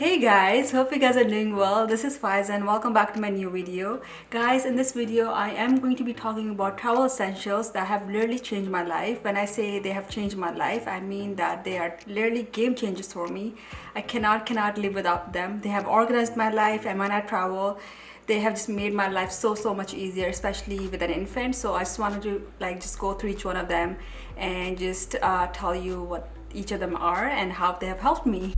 Hey guys, hope you guys are doing well. This is Faiz and welcome back to my new video. Guys, in this video I am going to be talking about travel essentials that have literally changed my life. When I say they have changed my life, I mean that they are literally game changers for me. I cannot live without them. They have organized my life, and when I travel, they have just made my life so much easier, especially with an infant. So I just wanted to just go through each one of them and just tell you what each of them are and how they have helped me.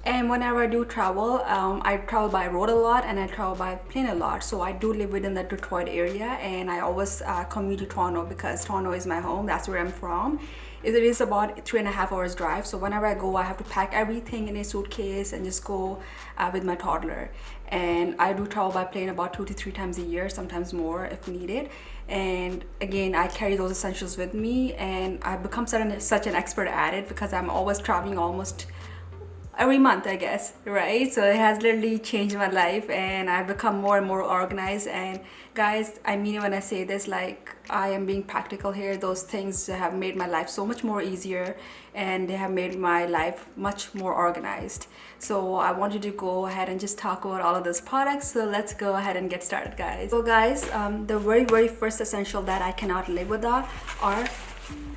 And whenever I do travel, I travel by road a lot and I travel by plane a lot. So I do live within the Detroit area, and I always commute to Toronto because Toronto is my home. That's where I'm from. It is about 3.5 hours drive. So whenever I go, I have to pack everything in a suitcase and just go with my toddler. And I do travel by plane about 2 to 3 times a year, sometimes more if needed. And again, I carry those essentials with me, and I've become such an expert at it because I'm always traveling almost every month, I guess, right? So it has literally changed my life, and I've become more and more organized. And guys, I mean it when I say this, like, I am being practical here. Those things have made my life so much more easier, and they have made my life much more organized. So I wanted to go ahead and just talk about all of those products. So let's go ahead and get started, guys. So guys, the very first essential that I cannot live without are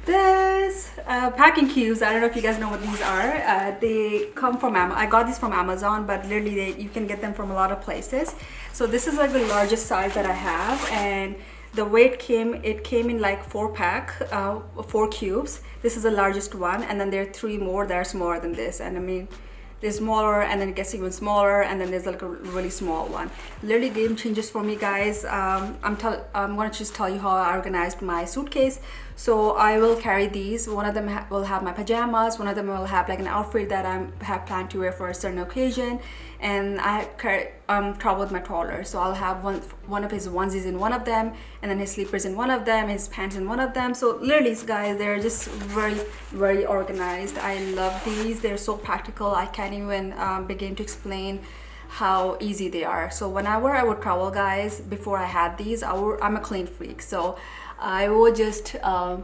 this packing cubes. I don't know if you guys know what these are. They come from I got these from Amazon, but literally you can get them from a lot of places. So this is like the largest size that I have, and the way it came in like 4-pack, 4 cubes. This is the largest one, and then there are 3 more that are smaller than this. And I mean, there's smaller, and then it gets even smaller, and then there's like a really small one. Literally game changers for me, guys. I'm going to just tell you how I organized my suitcase. So I will carry these. One of them will have my pajamas, one of them will have like an outfit that I have planned to wear for a certain occasion, and I travel with my toddler. So I'll have one of his onesies in one of them, and then his sleepers in one of them, his pants in one of them. So literally, guys, they're just very organized. I love these. They're so practical. I can't even begin to explain how easy they are. So whenever I would travel, guys, before I had these, I'm a clean freak, so I would just line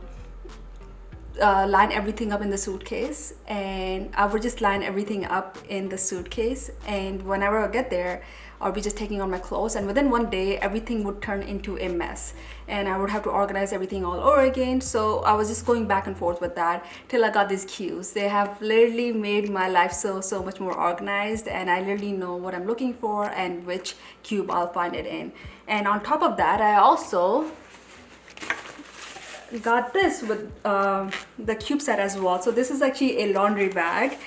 everything up in the suitcase, and I would just line everything up in the suitcase, and whenever I get there, I'll be just taking on my clothes, and within one day everything would turn into a mess, and I would have to organize everything all over again. So I was just going back and forth with that till I got these cubes. They have literally made my life so much more organized, and I literally know what I'm looking for and which cube I'll find it in. And on top of that, I also got this with the cube set as well. So this is actually a laundry bag.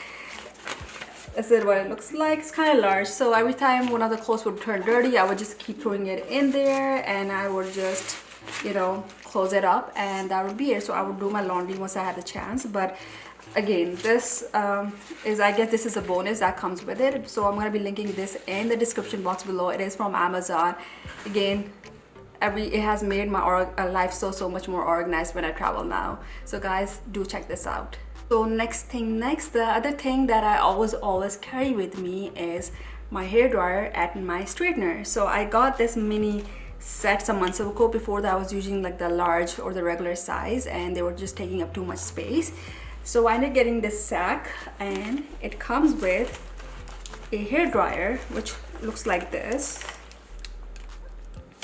This is what it looks like. It's kind of large, so every time one of the clothes would turn dirty, I would just keep throwing it in there, and I would just, you know, close it up, and that would be it. So I would do my laundry once I had the chance. But again, this I guess this is a bonus that comes with it. So I'm going to be linking this in the description box below. It is from Amazon. Again, it has made my life so much more organized when I travel now. So guys, do check this out. So the other thing that I always carry with me is my hair dryer and my straightener. So I got this mini set some months ago. Before that, I was using like the large or the regular size, and they were just taking up too much space. So I ended up getting this sack, and it comes with a hair dryer which looks like this.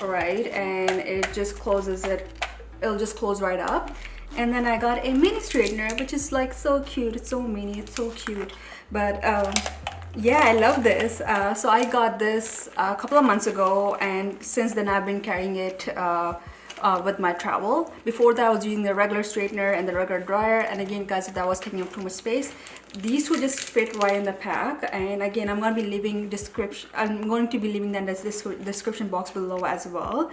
Right, and it just closes it'll just close right up. And then I got a mini straightener, which is like so cute. It's so mini, it's so cute. But yeah, I love this. So I got this a couple of months ago, and since then I've been carrying it with my travel. Before that, I was using the regular straightener and the regular dryer, and again, guys, that was taking up too much space. These two just fit right in the pack. And again, I'm going to be leaving them in the description box below as well.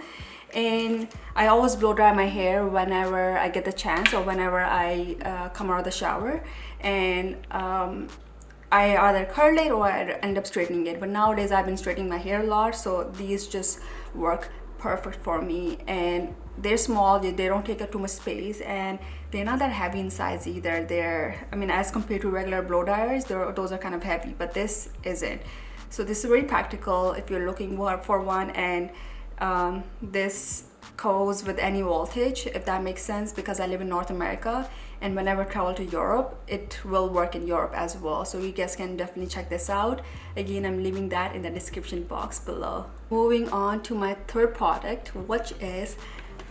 And I always blow dry my hair whenever I get the chance, or whenever I come out of the shower, and I either curl it or I end up straightening it. But nowadays I've been straightening my hair a lot, so these just work perfect for me. And they're small, they don't take up too much space, and they're not that heavy in size either. I mean, as compared to regular blow dryers, those are kind of heavy, but this isn't. So this is very practical if you're looking for one. And this goes with any voltage, if that makes sense, because I live in North America, and whenever I travel to Europe, it will work in Europe as well. So you guys can definitely check this out. Again, I'm leaving that in the description box below. Moving on to my third product, which is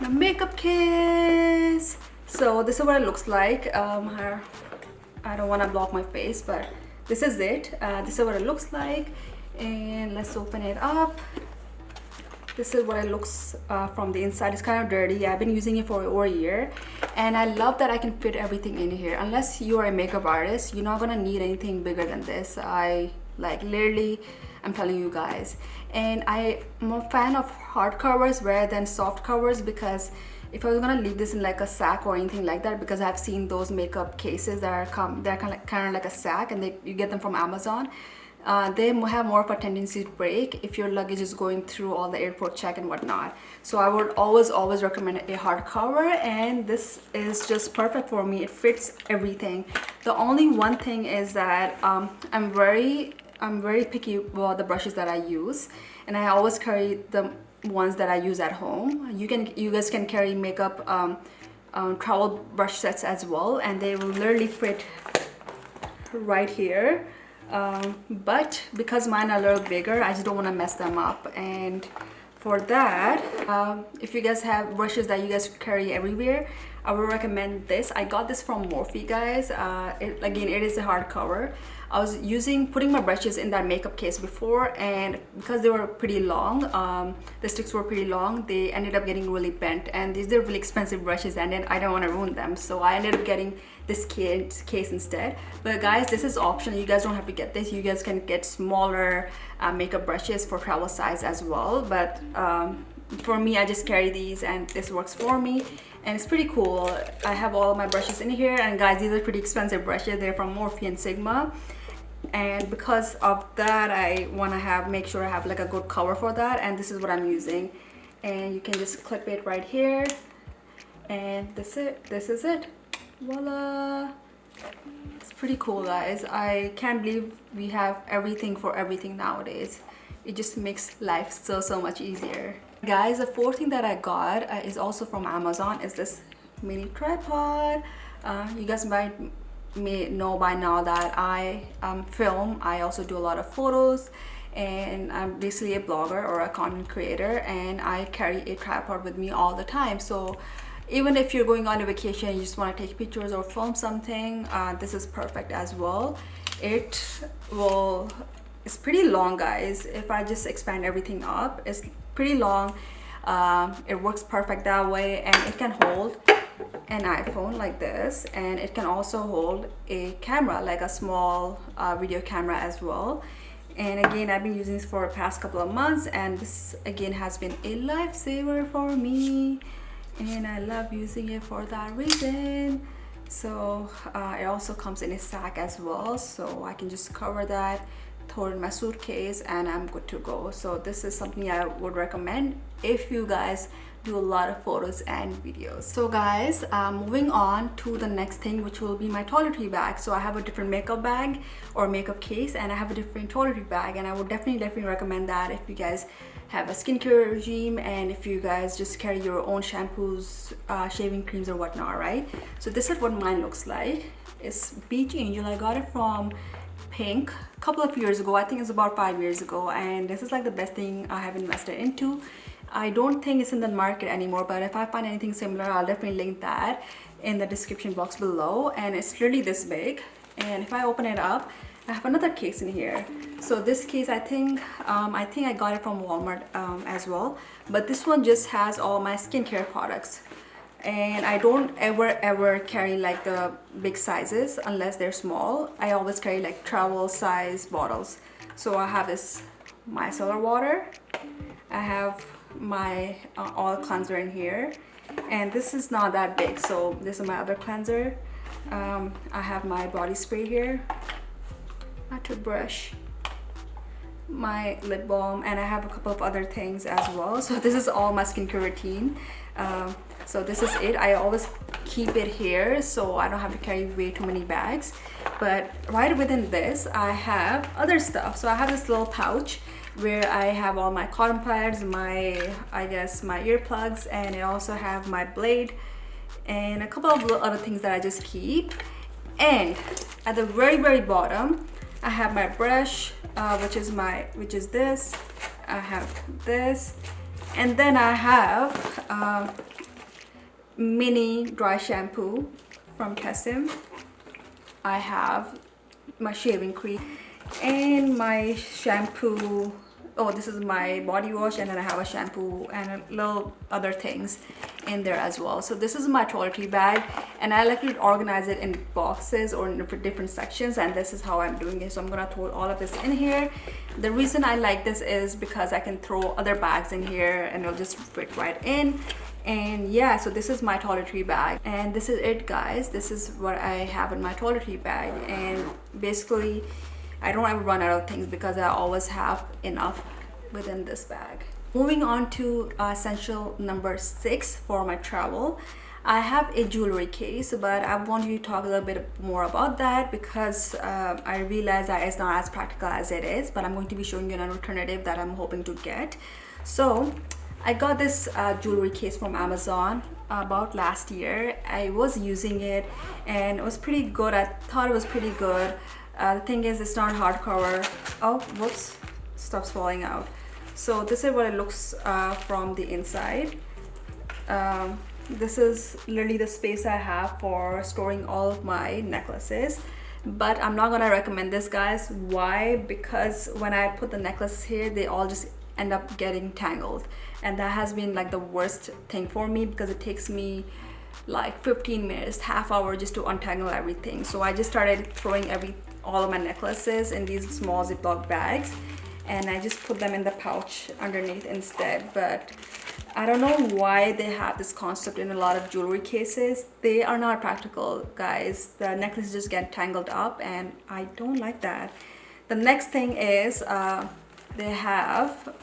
the makeup case. So this is what it looks like. I don't want to block my face, but this is it. This is what it looks like, and let's open it up. This is what it looks from the inside. It's kind of dirty. I've been using it for over a year, and I love that I can fit everything in here. Unless you are a makeup artist, you're not gonna need anything bigger than this. Literally, I'm telling you guys. And I'm a fan of hard covers rather than soft covers, because if I was gonna leave this in like a sack or anything like that, because I've seen those makeup cases that are they're kind of like a sack, and you get them from Amazon. They have more of a tendency to break if your luggage is going through all the airport check and whatnot. So I would always recommend a hardcover, and this is just perfect for me. It fits everything. The only one thing is that I'm very picky about the brushes that I use, and I always carry the ones that I use at home. You guys can carry makeup travel brush sets as well, and they will literally fit right here. But because mine are a little bigger, I just don't want to mess them up. And for that, if you guys have brushes that you guys carry everywhere, I would recommend this. I got this from Morphe, guys. Again, it is a hardcover. I was putting my brushes in that makeup case before, and because they were pretty long, the sticks were pretty long, they ended up getting really bent, and these are really expensive brushes, and then I don't want to ruin them, so I ended up getting this case instead. But guys, this is optional. You guys don't have to get this. You guys can get smaller makeup brushes for travel size as well, but for me, I just carry these, and this works for me, and it's pretty cool. I have all of my brushes in here, and guys, these are pretty expensive brushes. They're from Morphe and Sigma, and because of that, I want to make sure I have like a good cover for that, and this is what I'm using. And you can just clip it right here, and this is it. Voila! It's pretty cool, guys. I can't believe we have everything for everything nowadays. It just makes life so much easier. Guys, the fourth thing that I got is also from Amazon, is this mini tripod. You guys may know by now that I film. I also do a lot of photos, and I'm basically a blogger or a content creator, and I carry a tripod with me all the time. So even if you're going on a vacation and you just want to take pictures or film something, this is perfect as well. It's pretty long, guys. If I just expand everything up, it's pretty long. It works perfect that way, and it can hold an iPhone like this, and it can also hold a camera, like a small video camera as well. And again, I've been using this for the past couple of months, and this again has been a lifesaver for me, and I love using it for that reason. So it also comes in a sack as well, so I can just cover that, throw it in my suitcase, and I'm good to go. So this is something I would recommend if you guys do a lot of photos and videos. So guys, moving on to the next thing, which will be my toiletry bag. So I have a different makeup bag or makeup case, and I have a different toiletry bag, and I would definitely recommend that if you guys have a skincare regime, and if you guys just carry your own shampoos, shaving creams or whatnot, right? So this is what mine looks like. It's Beach Angel. I got it from Pink a couple of years ago. I think it's about 5 years ago, and this is like the best thing I have invested into. I don't think it's in the market anymore, but if I find anything similar, I'll definitely link that in the description box below. And it's literally this big, and if I open it up, I have another case in here. So this case, I think I got it from Walmart as well, but this one just has all my skincare products, and I don't ever carry like the big sizes unless they're small. I always carry like travel size bottles. So I have this micellar water, I have my oil cleanser in here, and this is not that big, so this is my other cleanser. I have my body spray here, my toothbrush, my lip balm, and I have a couple of other things as well. So this is all my skincare routine. So this is it. I always keep it here so I don't have to carry way too many bags. But right within this, I have other stuff. So I have this little pouch where I have all my cotton pads, my earplugs, and I also have my blade and a couple of other things that I just keep. And at the very bottom, I have my brush, which is this. I have this, and then I have mini dry shampoo from Kessim. I have my shaving cream and my shampoo. Oh, this is my body wash, and then I have a shampoo and a little other things in there as well. So this is my toiletry bag, and I like to organize it in boxes or in different sections, and this is how I'm doing it. So I'm gonna throw all of this in here. The reason I like this is because I can throw other bags in here and it'll just fit right in. And yeah, so this is my toiletry bag, and this is it, guys. This is what I have in my toiletry bag, and basically I don't ever run out of things because I always have enough within this bag. Moving on to essential number 6 for my travel. I have a jewelry case, but I want you to talk a little bit more about that because I realize that it's not as practical as it is, but I'm going to be showing you an alternative that I'm hoping to get. So I got this jewelry case from Amazon about last year. I was using it and it was pretty good. I thought it was pretty good. The thing is, it's not hardcover. Oh, whoops, stuff's falling out. So this is what it looks from the inside. This is literally the space I have for storing all of my necklaces, but I'm not gonna recommend this, guys. Why? Because when I put the necklaces here, they all just end up getting tangled, and that has been like the worst thing for me because it takes me like 15 minutes, half hour just to untangle everything. So I just started throwing all of my necklaces in these small Ziploc bags, and I just put them in the pouch underneath instead. But I don't know why they have this concept in a lot of jewelry cases. They are not practical, guys. The necklaces just get tangled up, and I don't like that. The next thing is they have,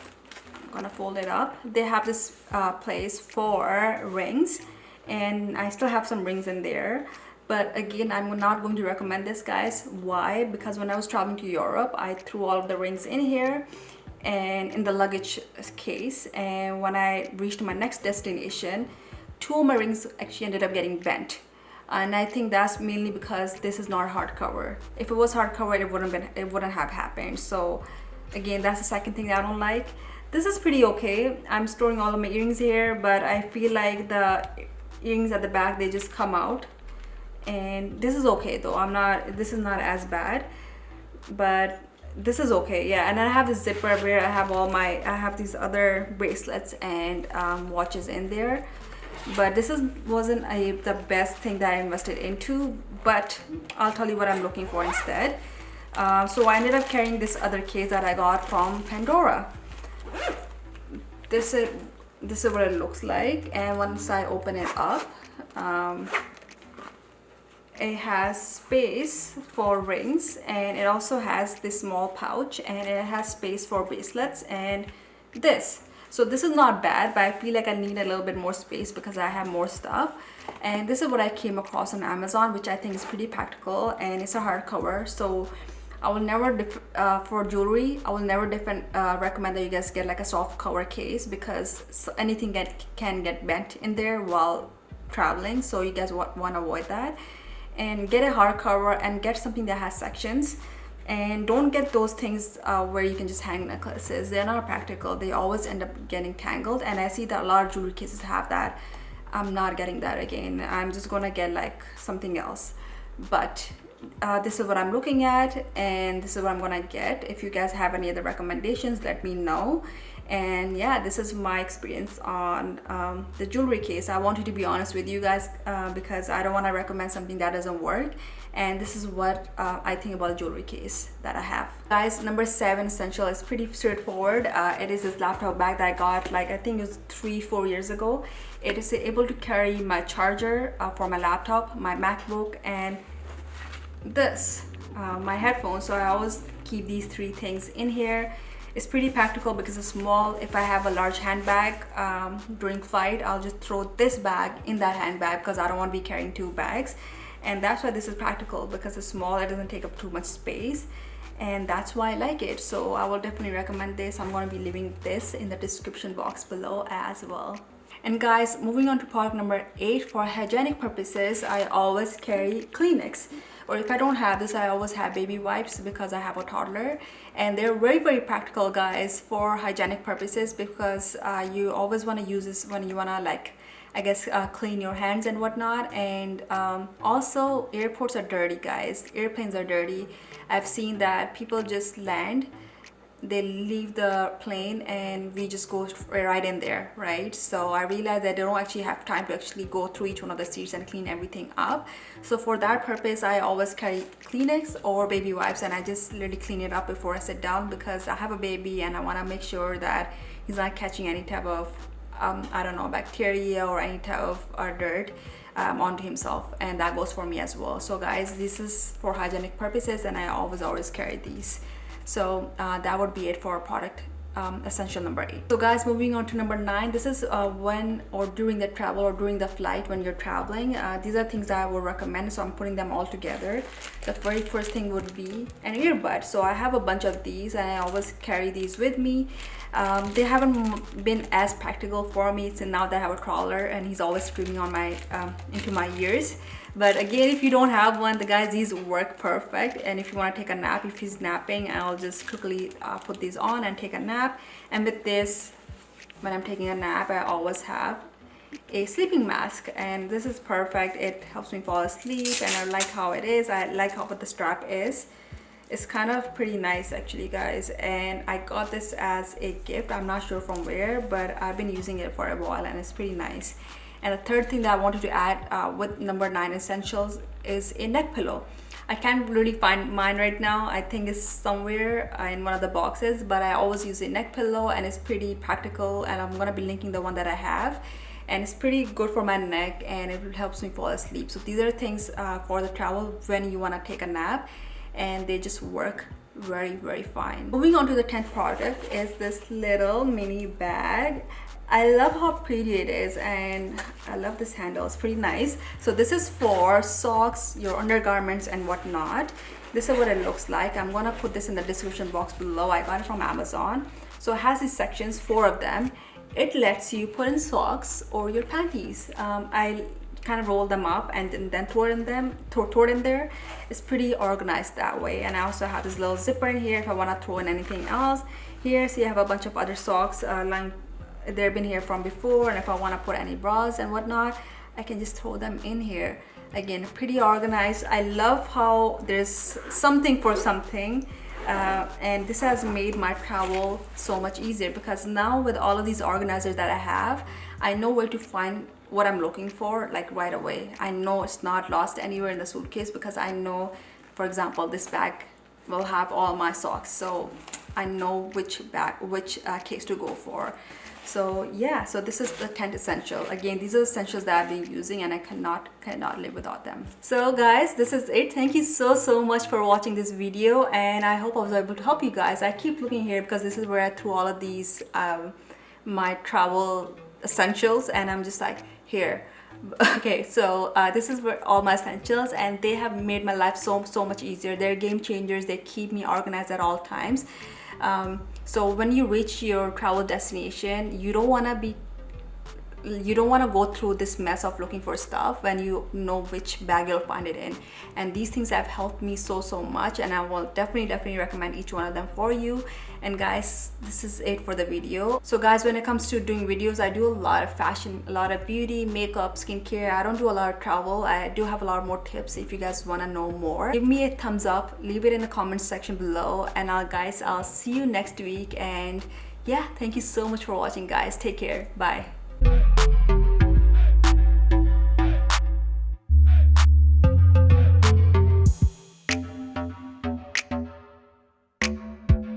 I'm gonna fold it up, they have this place for rings, and I still have some rings in there. But again, I'm not going to recommend this, guys. Why? Because when I was traveling to Europe, I threw all of the rings in here and in the luggage case, and when I reached my next destination, 2 of my rings actually ended up getting bent. And I think that's mainly because this is not hardcover. If it was hardcover, it wouldn't have happened. So again, that's the second thing that I don't like. This is pretty okay. I'm storing all of my earrings here, but I feel like the earrings at the back, they just come out. And this is okay though. This is not as bad, but this is okay. Yeah, and I have this zipper where I have these other bracelets and watches in there. But this wasn't the best thing that I invested into, but I'll tell you what I'm looking for instead. So I ended up carrying this other case that I got from Pandora. This is what it looks like, and once I open it up, it has space for rings, and it also has this small pouch, and it has space for bracelets and this. So this is not bad, but I feel like I need a little bit more space because I have more stuff. And this is what I came across on Amazon, which I think is pretty practical, and it's a hardcover. So I will never for jewelry, I will never recommend that you guys get like a soft cover case, because anything can get bent in there while traveling. So you guys want to avoid that. And get a hardcover and get something that has sections, and don't get those things where you can just hang necklaces. They're not practical. They always end up getting tangled, and I see that a lot of jewelry cases have that. I'm not getting that again. I'm just gonna get like something else. But this is what I'm looking at, and this is what I'm gonna get. If you guys have any other recommendations, let me know. And yeah, this is my experience on the jewelry case. I wanted to be honest with you guys because I don't want to recommend something that doesn't work. And this is what I think about the jewelry case that I have. Guys, number 7 essential is pretty straightforward. It is this laptop bag that I got, like I think it was 3-4 years ago. It is able to carry my charger for my laptop, my MacBook, and this, my headphones. So I always keep these 3 things in here. It's pretty practical because it's small. If I have a large handbag during flight, I'll just throw this bag in that handbag because I don't want to be carrying 2 bags. And that's why this is practical, because it's small, it doesn't take up too much space, and that's why I like it. So I will definitely recommend this. I'm going to be leaving this in the description box below as well. And guys, moving on to product number 8, for hygienic purposes, I always carry Kleenex. Or if I don't have this, I always have baby wipes because I have a toddler. And they're very practical, guys, for hygienic purposes, because you always want to use this when you want to, like, I guess, clean your hands and whatnot. And also, airports are dirty, guys. Airplanes are dirty. I've seen that people just land, they leave the plane, and we just go right in there, right? So I realized that they don't actually have time to actually go through each one of the seats and clean everything up. So for that purpose, I always carry Kleenex or baby wipes, and I just literally clean it up before I sit down, because I have a baby and I want to make sure that he's not catching any type of I don't know, bacteria or any type of dirt onto himself. And that goes for me as well. So guys, this is for hygienic purposes, and I always carry these. So that would be it for product essential number 8. So guys, moving on to number 9, this is when or during the travel or during the flight when you're traveling. These are things that I would recommend, so I'm putting them all together. The very first thing would be an earbud. So I have a bunch of these, and I always carry these with me. They haven't been as practical for me since now that I have a toddler and he's always screaming on my into my ears. But again, if you don't have one, the guys, these work perfect. And if you want to take a nap, if he's napping, I'll just quickly put these on and take a nap. And with this, when I'm taking a nap, I always have a sleeping mask, and this is perfect. It helps me fall asleep, and I like how it is. I like how what the strap is. It's kind of pretty nice actually, guys, and I got this as a gift. I'm not sure from where, but I've been using it for a while and it's pretty nice. And the third thing that I wanted to add with number 9 essentials is a neck pillow. I can't really find mine right now. I think it's somewhere in one of the boxes, but I always use a neck pillow, and it's pretty practical, and I'm gonna be linking the one that I have. And it's pretty good for my neck, and it helps me fall asleep. So these are things for the travel when you want to take a nap, and they just work very fine. Moving on to the 10th product is this little mini bag. I love how pretty it is, and I love this handle. It's pretty nice. So this is for socks, your undergarments and whatnot. This is what it looks like. I'm gonna put this in the description box below. I got it from Amazon. So it has these sections, 4 of them. It lets you put in socks or your panties. I kind of roll them up and then throw it in there. It's pretty organized that way. And I also have this little zipper in here if I want to throw in anything else. Here, see, I have a bunch of other socks lying. They've been here from before, and if I want to put any bras and whatnot, I can just throw them in here. Again, pretty organized. I love how there's something for something. And this has made my travel so much easier, because now with all of these organizers that I have, I know where to find what I'm looking for, like right away. I know it's not lost anywhere in the suitcase, because I know, for example, this bag will have all my socks, so I know which case to go for. So yeah, so this is the 10th essential. Again, these are essentials that I've been using, and I cannot live without them. So guys, this is it. Thank you so much for watching this video, and I hope I was able to help you guys. I keep looking here because this is where I threw all of these my travel essentials, and I'm just like, here. Okay, so this is where all my essentials, and they have made my life so much easier. They're game changers. They keep me organized at all times. So when you reach your travel destination, you don't want to go through this mess of looking for stuff when you know which bag you'll find it in. And these things have helped me so much, and I will definitely recommend each one of them for you. And guys, this is it for the video. So guys, when it comes to doing videos, I do a lot of fashion, a lot of beauty, makeup, skincare. I don't do a lot of travel. I do have a lot more tips if you guys want to know more. Give me a thumbs up, leave it in the comment section below, and I'll see you next week. And yeah, thank you so much for watching, guys. Take care. Bye.